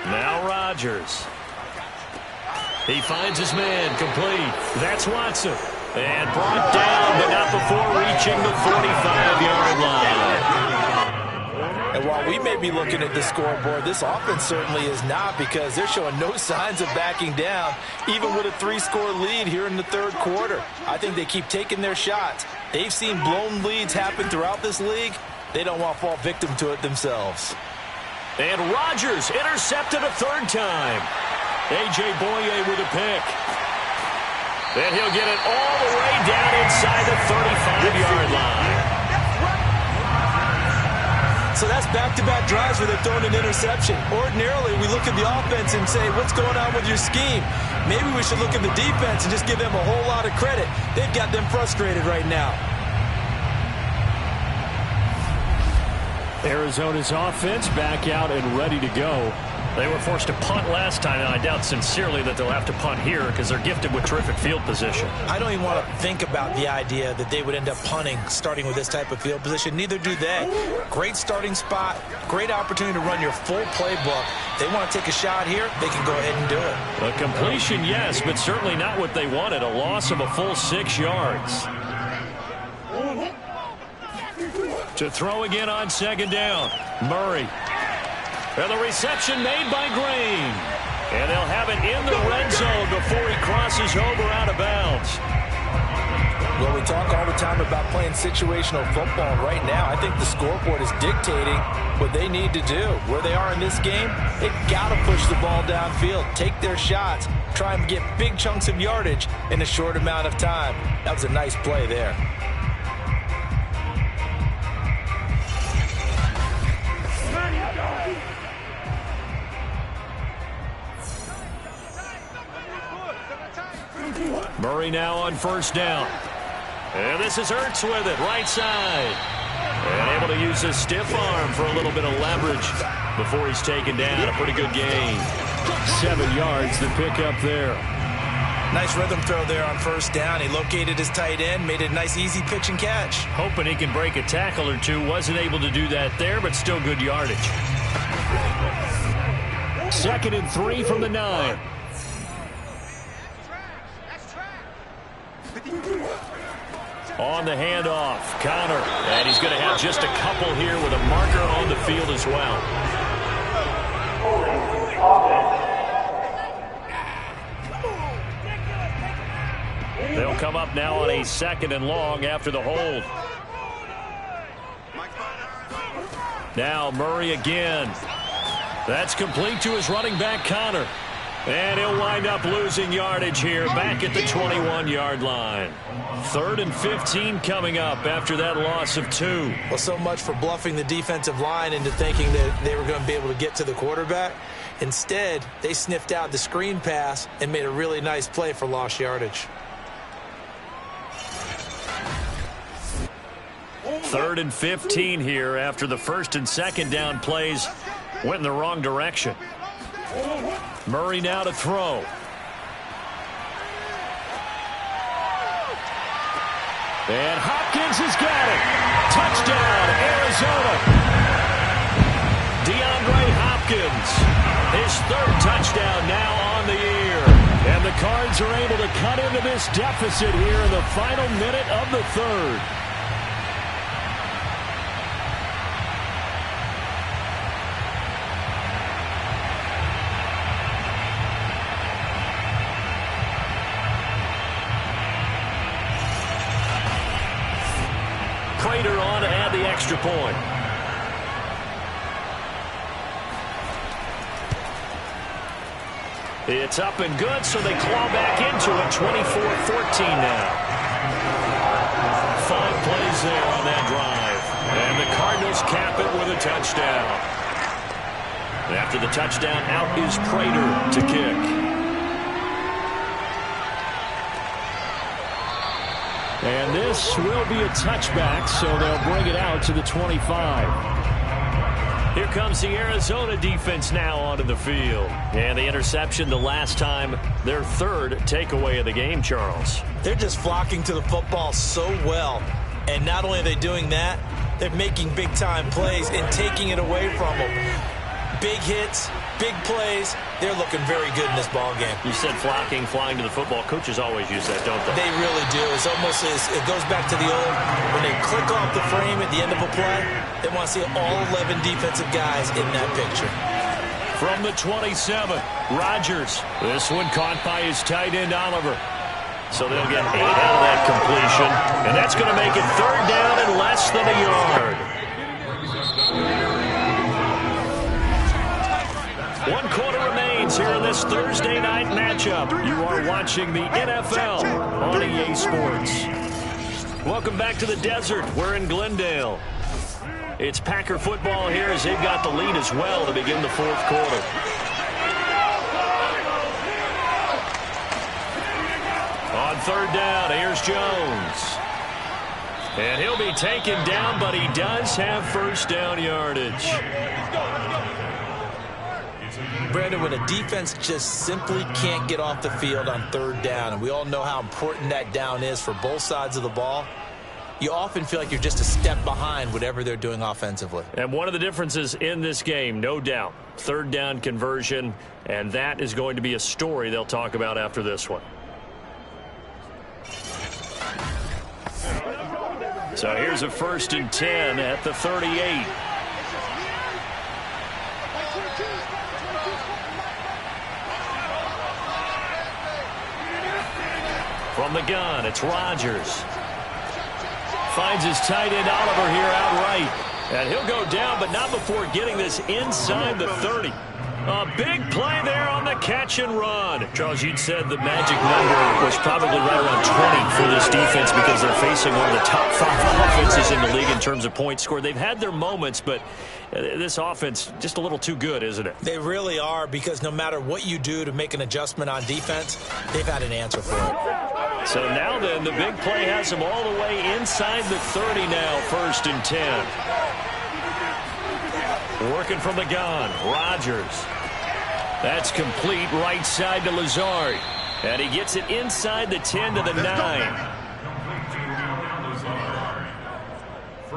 Now Rodgers. He finds his man, complete. That's Watson. And brought down, but not before reaching the 45-yard line. And while we may be looking at the scoreboard, this offense certainly is not, because they're showing no signs of backing down, even with a 3-score lead here in the 3rd quarter. I think they keep taking their shots. They've seen blown leads happen throughout this league. They don't want to fall victim to it themselves. And Rodgers intercepted a 3rd time. A.J. Boye with a pick. Then he'll get it all the way down inside the 35-yard line. So that's back-to-back drives where they've thrown an interception. Ordinarily, we look at the offense and say, what's going on with your scheme? Maybe we should look at the defense and just give them a whole lot of credit. They've got them frustrated right now. Arizona's offense back out and ready to go. They were forced to punt last time, and I doubt sincerely that they'll have to punt here because they're gifted with terrific field position. I don't even want to think about the idea that they would end up punting starting with this type of field position. Neither do they. Great starting spot, great opportunity to run your full playbook. They want to take a shot here, they can go ahead and do it. A completion, yes, but certainly not what they wanted. A loss of a full 6 yards. To throw again on 2nd down. Murray. And the reception made by Green. And they'll have it in the red zone before he crosses over out of bounds. Well, we talk all the time about playing situational football. Right now, I think the scoreboard is dictating what they need to do. Where they are in this game, they've got to push the ball downfield, take their shots, try and get big chunks of yardage in a short amount of time. That was a nice play there. Murray now on 1st down. And this is Ertz with it, right side. And able to use his stiff arm for a little bit of leverage before he's taken down. A pretty good gain. 7 yards to pick up there. Nice rhythm throw there on 1st down. He located his tight end, made it a nice easy pitch and catch. Hoping he can break a tackle or two. Wasn't able to do that there, but still good yardage. 2nd and 3 from the 9. On the handoff, Connor. And he's going to have just a couple here with a marker on the field as well. They'll come up now on a 2nd and long after the hold. Now Murray again. That's complete to his running back, Connor. And he'll wind up losing yardage here back at the 21-yard line. 3rd and 15 coming up after that loss of 2. Well, so much for bluffing the defensive line into thinking that they were going to be able to get to the quarterback. Instead, they sniffed out the screen pass and made a really nice play for lost yardage. 3rd and 15 here after the 1st and 2nd down plays went in the wrong direction. Murray now to throw. And Hopkins has got it. Touchdown, Arizona. DeAndre Hopkins, his 3rd touchdown now on the year. And the Cards are able to cut into this deficit here in the final minute of the 3rd. Prater on to add the extra point. It's up and good, so they claw back into it. 24-14 now. 5 plays there on that drive. And the Cardinals cap it with a touchdown. After the touchdown, out is Prater to kick. And this will be a touchback, so they'll bring it out to the 25. Here comes the Arizona defense now onto the field. And the interception the last time, their 3rd takeaway of the game, Charles. They're just flocking to the football so well. And not only are they doing that, they're making big-time plays and taking it away from them. Big hits, big plays. They're looking very good in this ball game. You said flocking, flying to the football. Coaches always use that, don't they? They really do. It's almost it goes back to the old, when they click off the frame at the end of a play, they want to see all 11 defensive guys in that picture. From the 27, Rodgers. This one caught by his tight end, Oliver. So they'll get 8 out of that completion. And that's going to make it 3rd down and less than a yard. 1 quarter remains here in this Thursday night matchup. You are watching the NFL on EA Sports. Welcome back to the desert. We're in Glendale. It's Packer football here as they've got the lead as well to begin the 4th quarter. On 3rd down, here's Jones. And he'll be taken down, but he does have 1st down yardage. Brandon, when a defense just simply can't get off the field on 3rd down, and we all know how important that down is for both sides of the ball, you often feel like you're just a step behind whatever they're doing offensively. And one of the differences in this game, no doubt, 3rd down conversion, and that is going to be a story they'll talk about after this one. So here's a 1st and 10 at the 38. From the gun, it's Rodgers. Finds his tight end Oliver here outright. And he'll go down, but not before getting this inside the 30. A big play there on the catch and run. Charles, you'd said the magic number was probably right around 20 for this defense because they're facing one of the top 5 offenses in the league in terms of points scored. They've had their moments, but this offense just a little too good, isn't it? They really are, because no matter what you do to make an adjustment on defense, they've had an answer for it. So now then, the big play has them all the way inside the 30 now, 1st and 10. Working from the gun, Rodgers. That's complete right side to Lazard. And he gets it inside the 10 to the 9.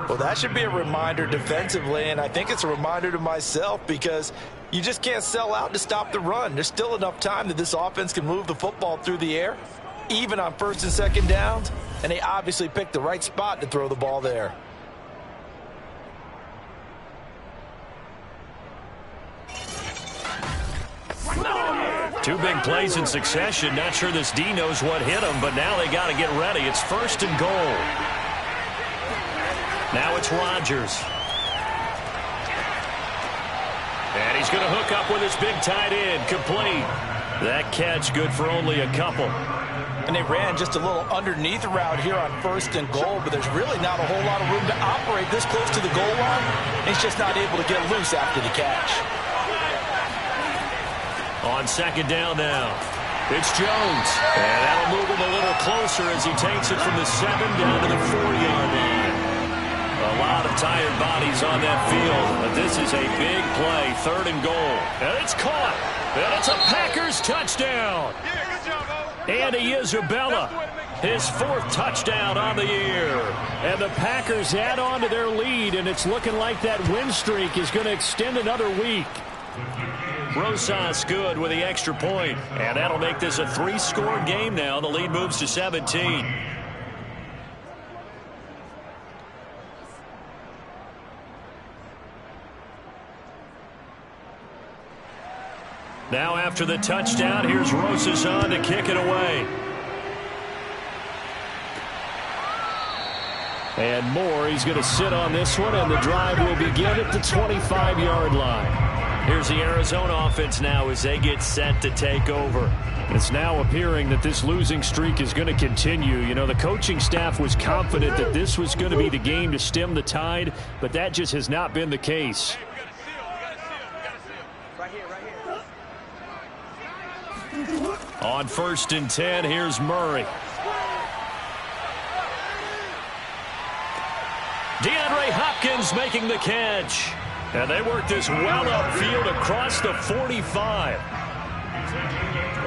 Well, that should be a reminder defensively, and I think it's a reminder to myself, because you just can't sell out to stop the run. There's still enough time that this offense can move the football through the air, even on 1st and 2nd downs, and they obviously picked the right spot to throw the ball there. Two big plays in succession. Not sure this D knows what hit him, but now they got to get ready. It's 1st and goal. Now it's Rodgers. And he's going to hook up with his big tight end. Complete. That catch good for only a couple. And they ran just a little underneath route here on 1st and goal, but there's really not a whole lot of room to operate this close to the goal line. He's just not able to get loose after the catch. On 2nd down now, it's Jones. And that'll move him a little closer as he takes it from the 7 down to the 4-yard line. A lot of tired bodies on that field, but this is a big play, 3rd and goal. And it's caught. And it's a Packers touchdown. Andy Isabella, his 4th touchdown on the year. And the Packers add on to their lead, and it's looking like that win streak is going to extend another week. Rosas good with the extra point, and that'll make this a 3-score game now. The lead moves to 17. Now after the touchdown, here's Rosas on to kick it away. And Moore, he's going to sit on this one, and the drive will begin at the 25-yard line. Here's the Arizona offense now as they get set to take over. It's now appearing that this losing streak is going to continue. You know, the coaching staff was confident that this was going to be the game to stem the tide, but that just has not been the case. On 1st and 10, here's Murray. DeAndre Hopkins making the catch. And they work this well upfield across the 45.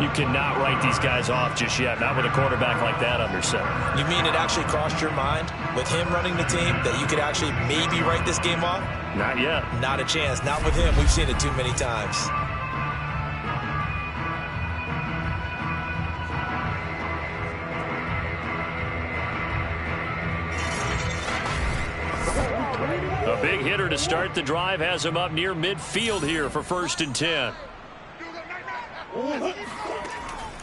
You cannot write these guys off just yet, not with a quarterback like that under center. You mean it actually crossed your mind with him running the team that you could actually maybe write this game off? Not yet. Not a chance. Not with him. We've seen it too many times. A big hitter to start the drive has him up near midfield here for 1st and 10.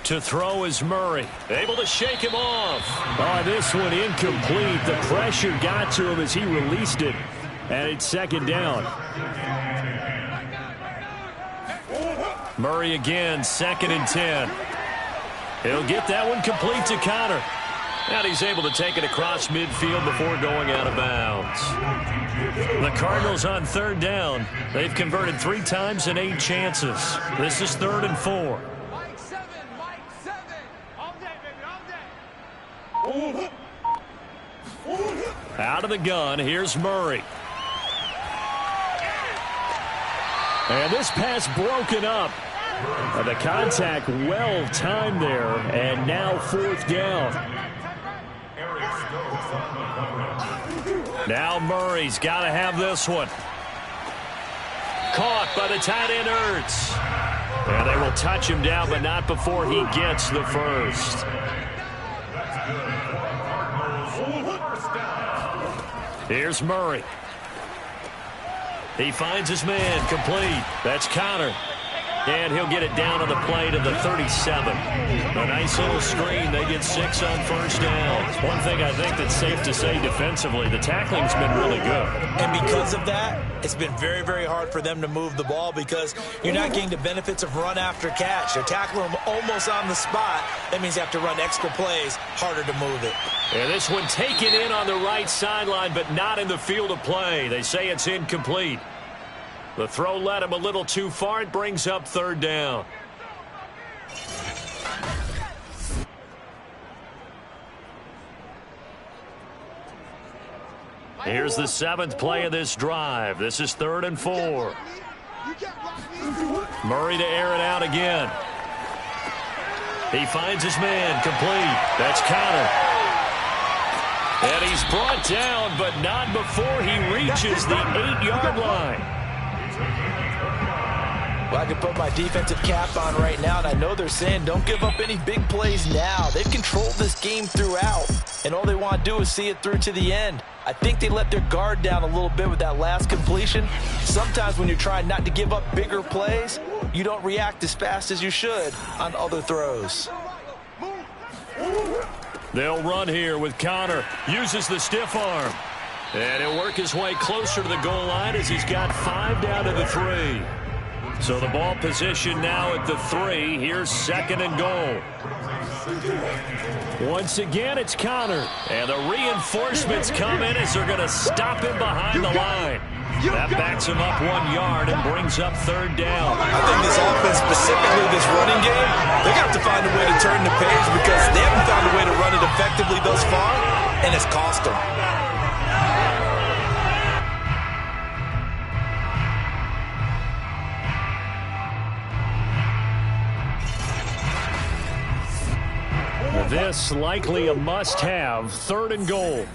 To throw is Murray. Able to shake him off. Oh, this one incomplete. The pressure got to him as he released it. And it's 2nd down. Murray again, 2nd and 10. He'll get that one complete to Connor. And he's able to take it across midfield before going out of bounds. The Cardinals on 3rd down. They've converted 3 times in 8 chances. This is 3rd and 4. Out of the gun, here's Murray. And this pass broken up. The contact well timed there, and now 4th down. Now Murray's got to have this one. Caught by the tight end Ertz. And they will touch him down, but not before he gets the first. Here's Murray. He finds his man complete. That's Connor. And he'll get it down on the play to the 37. A nice little screen. They get 6 on 1st down. One thing I think that's safe to say defensively, the tackling's been really good. And because of that, it's been very, very hard for them to move the ball because you're not getting the benefits of run after catch. They're tackling them almost on the spot. That means you have to run extra plays, harder to move it. And this one taken in on the right sideline, but not in the field of play. They say it's incomplete. The throw led him a little too far. It brings up 3rd down. Here's the 7th play of this drive. This is 3rd and 4. Murray to air it out again. He finds his man complete. That's Connor. And he's brought down, but not before he reaches the 8-yard line. Well, I can put my defensive cap on right now, and I know they're saying don't give up any big plays now. They've controlled this game throughout, and all they want to do is see it through to the end. I think they let their guard down a little bit with that last completion. Sometimes when you're trying not to give up bigger plays, you don't react as fast as you should on other throws. They'll run here with Connor. Uses the stiff arm. And he'll work his way closer to the goal line as he's got 5 down to the 3. So the ball position now at the 3. Here's 2nd and goal. Once again, it's Connor. And the reinforcements come in as they're going to stop him behind the line. That backs him up 1 yard and brings up 3rd down. I think this offense, specifically this running game, they're going to have to find a way to turn the page because they haven't found a way to run it effectively thus far, and it's cost them. This likely a must-have. 3rd and goal.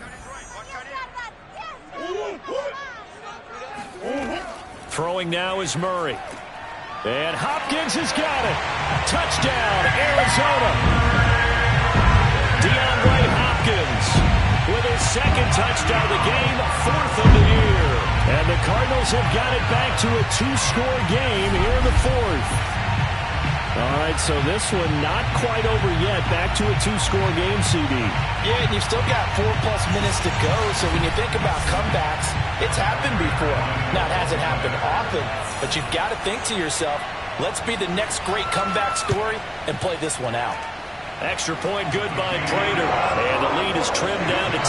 Throwing now is Murray. And Hopkins has got it. Touchdown, Arizona. DeAndre Hopkins with his 2nd touchdown of the game, 4th of the year. And the Cardinals have got it back to a 2-score game here in the 4th. All right, so this one not quite over yet. Back to a 2-score game, CD. Yeah, and you've still got 4+ minutes to go, so when you think about comebacks, it's happened before. Now, it hasn't happened often, but you've got to think to yourself, let's be the next great comeback story and play this one out. Extra point good by Prater, and the lead is trimmed down to 10.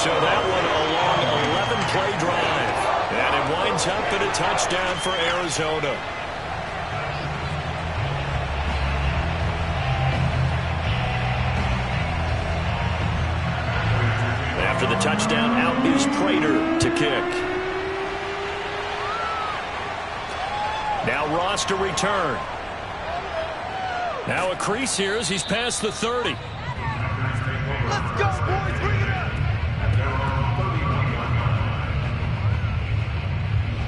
So that one a long 11-play drive, and it winds up in a touchdown for Arizona. After the touchdown, out is Prater to kick. Now Ross to return. Now a crease here as he's past the 30. Let's go, boys. Bring it up.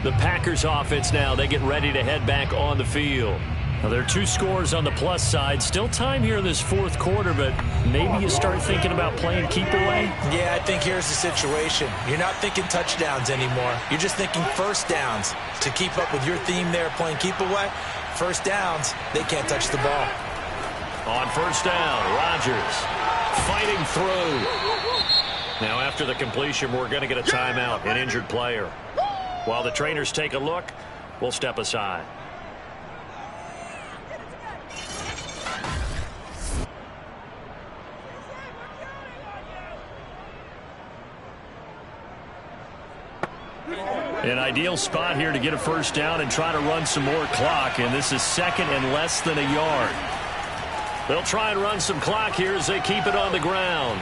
The Packers offense now, they get ready to head back on the field. Now, there are 2 scores on the plus side. Still time here in this 4th quarter, but maybe you start thinking about playing keep away? Yeah, I think here's the situation. You're not thinking touchdowns anymore. You're just thinking first downs. To keep up with your theme there, playing keep away, first downs, they can't touch the ball. On first down, Rodgers fighting through. Now, after the completion, we're going to get a timeout, an injured player. While the trainers take a look, we'll step aside. An ideal spot here to get a first down and try to run some more clock, and this is 2nd and less than a yard. They'll try and run some clock here as they keep it on the ground.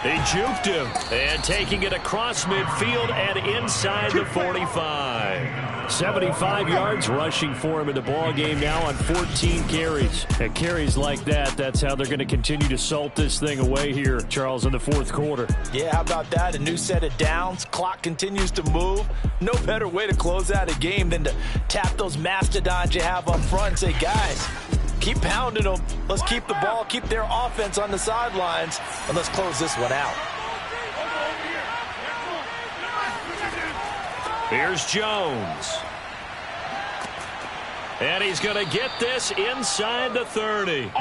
They juked him, and taking it across midfield and inside the 45. 75 yards rushing for him in the ball game now on 14 carries. And carries like that, that's how they're going to continue to salt this thing away here, Charles, in the 4th quarter. Yeah, how about that? A new set of downs. Clock continues to move. No better way to close out a game than to tap those mastodons you have up front and say, guys, keep pounding them. Let's keep the ball, keep their offense on the sidelines, and let's close this one out. Here's Jones. And he's going to get this inside the 30.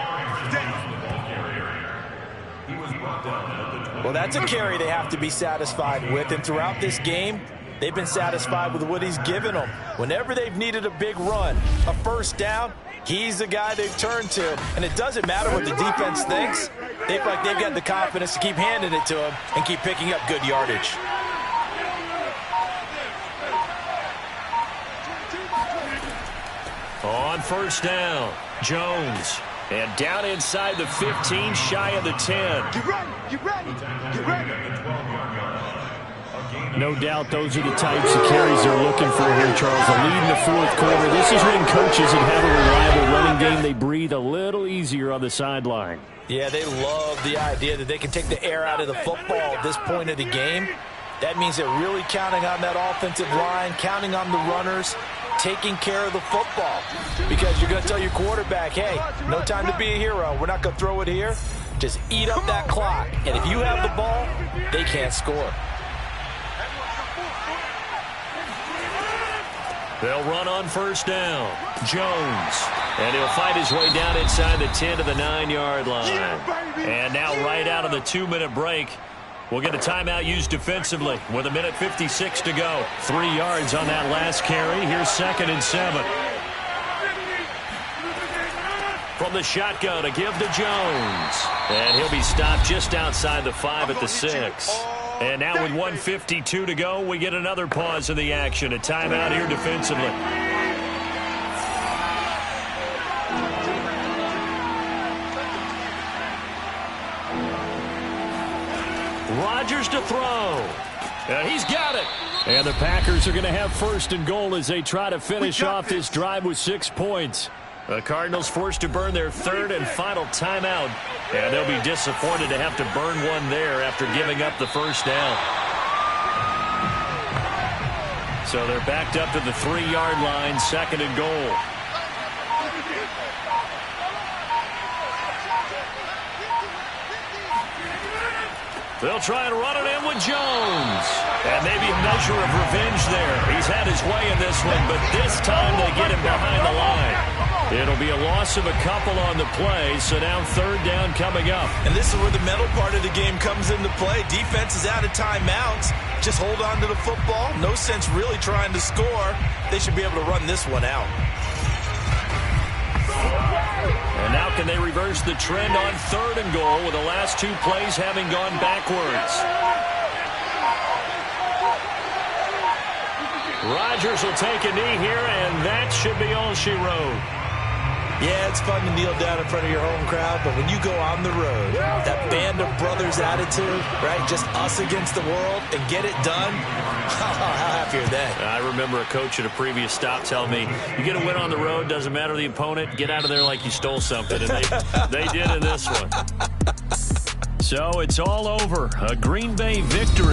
Well, that's a carry they have to be satisfied with, and throughout this game, they've been satisfied with what he's given them. Whenever they've needed a big run, a first down, he's the guy they've turned to. And it doesn't matter what the defense thinks. They feel like they've got the confidence to keep handing it to him and keep picking up good yardage. On first down, Jones. And down inside the 15, shy of the 10. You ready? You ready? You ready? No doubt those are the types of carries they're looking for here, Charles. A lead in the 4th quarter. This is when coaches that have a reliable running game, they breathe a little easier on the sideline. Yeah, they love the idea that they can take the air out of the football at this point of the game. That means they're really counting on that offensive line, counting on the runners, taking care of the football. Because you're going to tell your quarterback, hey, no time to be a hero. We're not going to throw it here. Just eat up that clock. And if you have the ball, they can't score. They'll run on first down. Jones. And he'll fight his way down inside the 10 to the 9-yard line. And now right out of the 2-minute break, we'll get a timeout used defensively with 1:56 to go. 3 yards on that last carry. Here's 2nd and 7. From the shotgun, a give to Jones. And he'll be stopped just outside the 5 at the 6. And now with 1:52 to go, we get another pause in the action. A timeout here defensively. Rodgers to throw. And he's got it. And the Packers are going to have 1st and goal as they try to finish off this drive with 6 points. The Cardinals forced to burn their 3rd and final timeout. And they'll be disappointed to have to burn one there after giving up the first down. So they're backed up to the 3-yard line, 2nd and goal. They'll try and run it in with Jones. And maybe a measure of revenge there. He's had his way in this one, but this time they get him behind the line. It'll be a loss of a couple on the play, so now third down coming up. And this is where the mental part of the game comes into play. Defense is out of timeouts. Just hold on to the football. No sense really trying to score. They should be able to run this one out. And now can they reverse the trend on third and goal with the last two plays having gone backwards? Rodgers will take a knee here, and that should be all she wrote. Yeah, it's fun to kneel down in front of your home crowd, but when you go on the road, that band of brothers attitude, right, just us against the world, and get it done, how happy are they? I remember a coach at a previous stop telling me, you get a win on the road, doesn't matter the opponent, get out of there like you stole something, and they did in this one. So it's all over. A Green Bay victory.